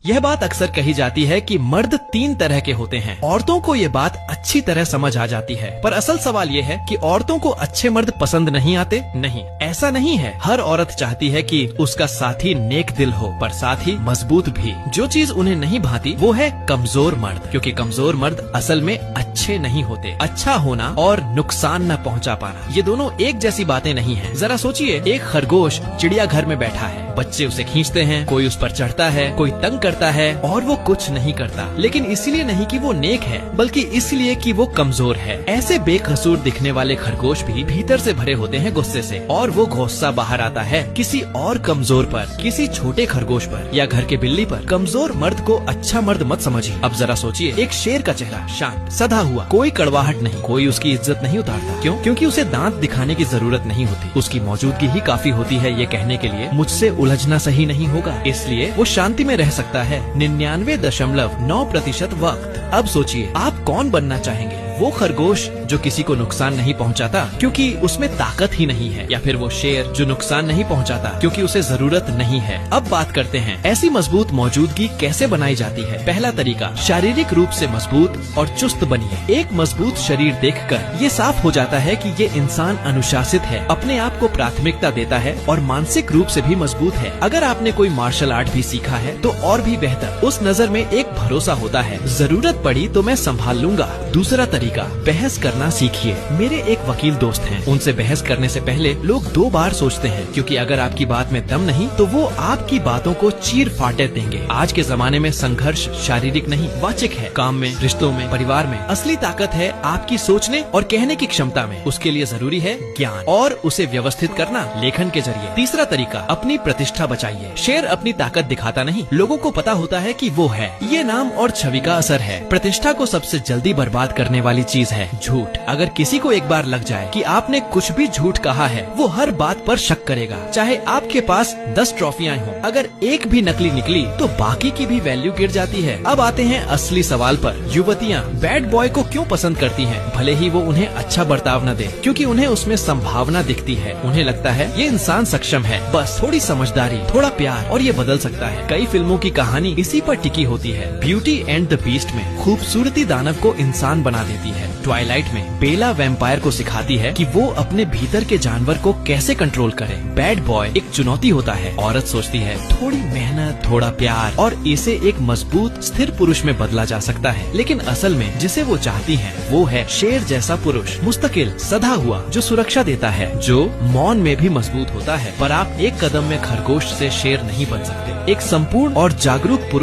यह बात अक्सर कही जाती है कि मर्द 3 तरह के होते हैं। औरतों को ये बात अच्छी तरह समझ आ जाती है, पर असल सवाल ये है कि औरतों को अच्छे मर्द पसंद नहीं आते। नहीं, ऐसा नहीं है। हर औरत चाहती है कि उसका साथी नेक दिल हो, पर साथ ही मजबूत भी। जो चीज उन्हें नहीं भाती वो है कमजोर मर्द, क्योंकि कमजोर मर्द असल में अच्छे नहीं होते। अच्छा होना और नुकसान न पहुंचा पाना, ये दोनों एक जैसी बातें नहीं है। जरा सोचिए, एक खरगोश चिड़ियाघर में बैठा है, बच्चे उसे खींचते हैं, कोई उस पर चढ़ता है, कोई तंग करता है और वो कुछ नहीं करता। लेकिन इसलिए नहीं कि वो नेक है, बल्कि इसलिए कि वो कमजोर है। ऐसे बेकसूर दिखने वाले खरगोश भी भीतर से भरे होते हैं गुस्से से, और वो गुस्सा बाहर आता है किसी और कमजोर पर, किसी छोटे खरगोश पर या घर के बिल्ली पर। कमजोर मर्द को अच्छा मर्द मत समझिए। अब जरा सोचिए, एक शेर का चेहरा शांत, सधा हुआ, कोई कड़वाहट नहीं, कोई उसकी इज्जत नहीं उतारता। क्यों? क्योंकि उसे दांत दिखाने की जरूरत नहीं होती, उसकी मौजूदगी ही काफी होती है ये कहने के लिए मुझसे उलझना सही नहीं होगा। इसलिए वो शांति में रह सकता है 99.9% वक्त। अब सोचिए, आप कौन बनना चाहेंगे? वो खरगोश जो किसी को नुकसान नहीं पहुंचाता क्योंकि उसमें ताकत ही नहीं है, या फिर वो शेर जो नुकसान नहीं पहुंचाता क्योंकि उसे जरूरत नहीं है। अब बात करते हैं ऐसी मजबूत मौजूदगी कैसे बनाई जाती है। पहला तरीका, शारीरिक रूप से मजबूत और चुस्त बनिए। एक मजबूत शरीर देखकर ये साफ हो जाता है कि ये इंसान अनुशासित है, अपने आप को प्राथमिकता देता है और मानसिक रूप से भी मजबूत है। अगर आपने कोई मार्शल आर्ट भी सीखा है तो और भी बेहतर। उस नजर में एक भरोसा होता है, जरूरत पड़ी तो मैं संभाल लूंगा। दूसरा तरीका, बहस करना सीखिए। मेरे एक वकील दोस्त हैं, उनसे बहस करने से पहले लोग 2 बार सोचते हैं, क्योंकि अगर आपकी बात में दम नहीं तो वो आपकी बातों को चीर फाटे देंगे। आज के जमाने में संघर्ष शारीरिक नहीं, वाचिक है। काम में, रिश्तों में, परिवार में असली ताकत है आपकी सोचने और कहने की क्षमता में। उसके लिए जरूरी है ज्ञान और उसे व्यवस्थित करना लेखन के जरिए। तीसरा तरीका, अपनी प्रतिष्ठा बचाइए। शेर अपनी ताकत दिखाता नहीं, लोगों को पता होता है कि वो है। ये नाम और छवि का असर है। प्रतिष्ठा को सबसे जल्दी बर्बाद करने वाली चीज है झूठ। अगर किसी को एक बार लग जाए कि आपने कुछ भी झूठ कहा है, वो हर बात पर शक करेगा। चाहे आपके पास 10 ट्रॉफियां हों, अगर एक भी नकली निकली तो बाकी की भी वैल्यू गिर जाती है। अब आते हैं असली सवाल पर। युवतियां बैड बॉय को क्यों पसंद करती हैं? भले ही वो उन्हें अच्छा बर्ताव न दे, क्योंकि उन्हें उसमें संभावना दिखती है। उन्हें लगता है ये इंसान सक्षम है, बस थोड़ी समझदारी, थोड़ा प्यार और ये बदल सकता है। कई फिल्मों की कहानी इसी पर टिकी होती है। ब्यूटी एंड द बीस्ट में खूबसूरती दानव को इंसान बना देती है। ट्वाइलाइट में बेला वैम्पायर को सिखाती है कि वो अपने भीतर के जानवर को कैसे कंट्रोल करे। बैड बॉय एक चुनौती होता है। औरत सोचती है थोड़ी मेहनत, थोड़ा प्यार और इसे एक मजबूत स्थिर पुरुष में बदला जा सकता है। लेकिन असल में जिसे वो चाहती है वो है शेर जैसा पुरुष, मुस्तकिल, सधा हुआ, जो सुरक्षा देता है, जो मौन में भी मजबूत होता है। पर आप एक कदम में खरगोश से शेर नहीं बन सकते। एक संपूर्ण और जागरूक पुरुष